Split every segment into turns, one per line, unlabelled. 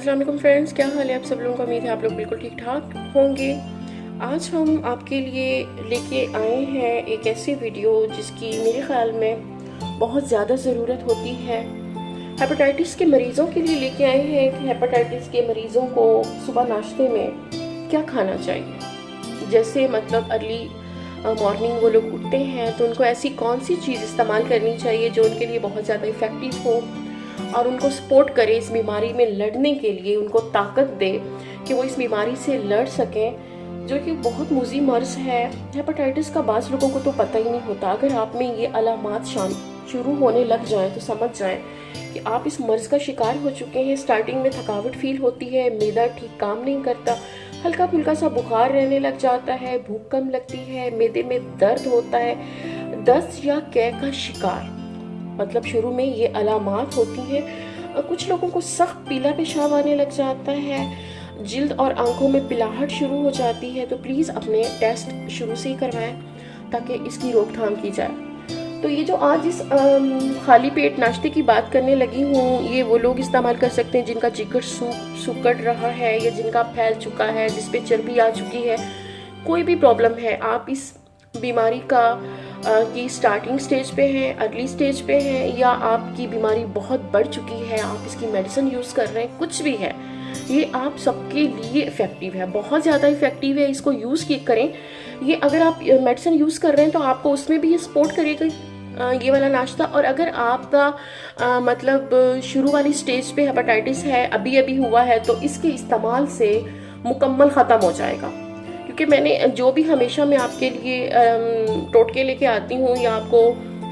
अस्सलाम वालेकुम फ्रेंड्स, क्या हाल है आप सब लोगों का। उम्मीद है आप लोग बिल्कुल ठीक ठाक होंगे। आज हम आपके लिए लेके आए हैं एक ऐसी वीडियो जिसकी मेरे ख्याल में बहुत ज़्यादा ज़रूरत होती है। हेपेटाइटिस के मरीज़ों के लिए लेके आए हैं कि हेपेटाइटिस के मरीज़ों को सुबह नाश्ते में क्या खाना चाहिए। जैसे मतलब अर्ली मॉर्निंग वो लोग उठते हैं तो उनको ऐसी कौन सी चीज़ इस्तेमाल करनी चाहिए जो उनके लिए बहुत ज़्यादा इफ़ेक्टिव हो और उनको सपोर्ट करे इस बीमारी में लड़ने के लिए, उनको ताकत दे कि वो इस बीमारी से लड़ सकें, जो कि बहुत मुज़ी मर्ज़ है। हेपेटाइटिस का बाज़ लोगों को तो पता ही नहीं होता। अगर आप में ये अलामात शुरू होने लग जाएं तो समझ जाएं कि आप इस मर्ज़ का शिकार हो चुके हैं। स्टार्टिंग में थकावट फील होती है, मैदा ठीक काम नहीं करता, हल्का फुल्का सा बुखार रहने लग जाता है, भूख कम लगती है, मैदे में दर्द होता है, दस्त या कैं का शिकार, मतलब शुरू में ये अलामात होती हैं। कुछ लोगों को सख्त पीला पेशाब आने लग जाता है, जिल्द और आंखों में पिलाहट शुरू हो जाती है। तो प्लीज़ अपने टेस्ट शुरू से ही करवाएं ताकि इसकी रोकथाम की जाए। तो ये जो आज इस खाली पेट नाश्ते की बात करने लगी हूँ, ये वो लोग इस्तेमाल कर सकते हैं जिनका जिगर सुकड़ रहा है या जिनका फैल चुका है, जिस पे चर्बी आ चुकी है, कोई भी प्रॉब्लम है, आप इस बीमारी का की स्टार्टिंग स्टेज पे हैं, अर्ली स्टेज पे हैं, या आपकी बीमारी बहुत बढ़ चुकी है, आप इसकी मेडिसिन यूज़ कर रहे हैं, कुछ भी है, ये आप सबके लिए इफ़ेक्टिव है, बहुत ज़्यादा इफ़ेक्टिव है। इसको यूज़ करें। ये अगर आप मेडिसिन यूज़ कर रहे हैं तो आपको उसमें भी ये सपोर्ट करेगा ये वाला नाश्ता। और अगर आपका मतलब शुरू वाली स्टेज पे हेपेटाइटिस है, अभी अभी हुआ है, तो इसके इस्तेमाल से मुकम्मल ख़त्म हो जाएगा। क्योंकि मैंने जो भी हमेशा मैं आपके लिए टोटके लेके आती हूँ या आपको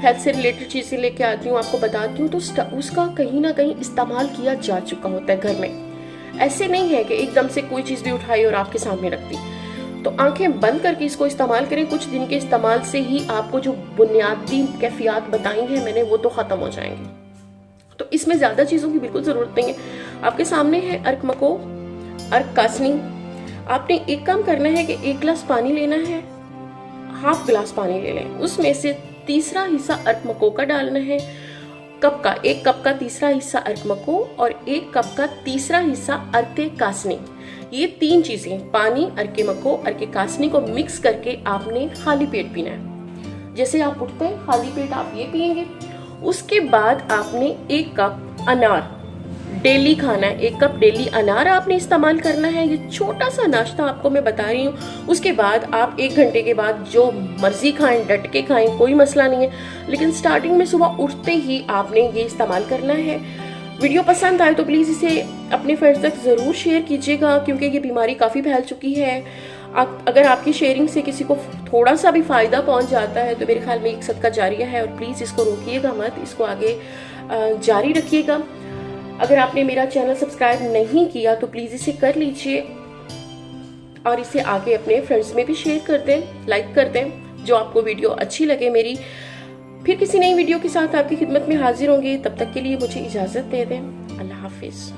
हेल्थ से रिलेटेड चीज़ें लेके आती हूँ, आपको बताती हूँ, तो उसका कहीं ना कहीं इस्तेमाल किया जा चुका होता है घर में। ऐसे नहीं है कि एकदम से कोई चीज़ भी उठाई और आपके सामने रख दी। तो आंखें बंद करके इसको इस्तेमाल करें। कुछ दिन के इस्तेमाल से ही आपको जो बुनियादी कैफियत बताई हैं मैंने, वो तो ख़त्म हो जाएंगी। तो इसमें ज़्यादा चीज़ों की बिल्कुल ज़रूरत नहीं है। आपके सामने है अर्क मको, अर्क कासनी। आपने एक काम करना है कि 1 गिलास पानी लेना है, हाफ गिलास पानी ले लें, उसमें से तीसरा हिस्सा अर्क मको का डालना है, कप का 1 कप का तीसरा हिस्सा अर्क मको और 1 कप का तीसरा हिस्सा अर्के कासनी। ये 3 चीजें, पानी, अर्के मको, अर्के कासनी को मिक्स करके आपने खाली पेट पीना है। जैसे आप उठते हैं खाली पेट आप ये पिएंगे। उसके बाद आपने 1 कप अनार डेली खाना है, 1 कप डेली अनार आपने इस्तेमाल करना है। ये छोटा सा नाश्ता आपको मैं बता रही हूँ। उसके बाद आप 1 घंटे के बाद जो मर्जी खाएं, डट के खाएं, कोई मसला नहीं है, लेकिन स्टार्टिंग में सुबह उठते ही आपने ये इस्तेमाल करना है। वीडियो पसंद आए तो प्लीज़ इसे अपने फ्रेंड्स तक ज़रूर शेयर कीजिएगा, क्योंकि ये बीमारी काफ़ी फैल चुकी है। अगर आपकी शेयरिंग से किसी को थोड़ा सा भी फ़ायदा पहुँच जाता है तो मेरे ख्याल में एक सदका जारिया है, और प्लीज़ इसको रोकिएगा मत, इसको आगे जारी रखिएगा। अगर आपने मेरा चैनल सब्सक्राइब नहीं किया तो प्लीज़ इसे कर लीजिए और इसे आगे अपने फ्रेंड्स में भी शेयर कर दें, लाइक कर दें जो आपको वीडियो अच्छी लगे मेरी। फिर किसी नई वीडियो के साथ आपकी खिदमत में हाजिर होंगे, तब तक के लिए मुझे इजाज़त दे दें। अल्लाह हाफिज़।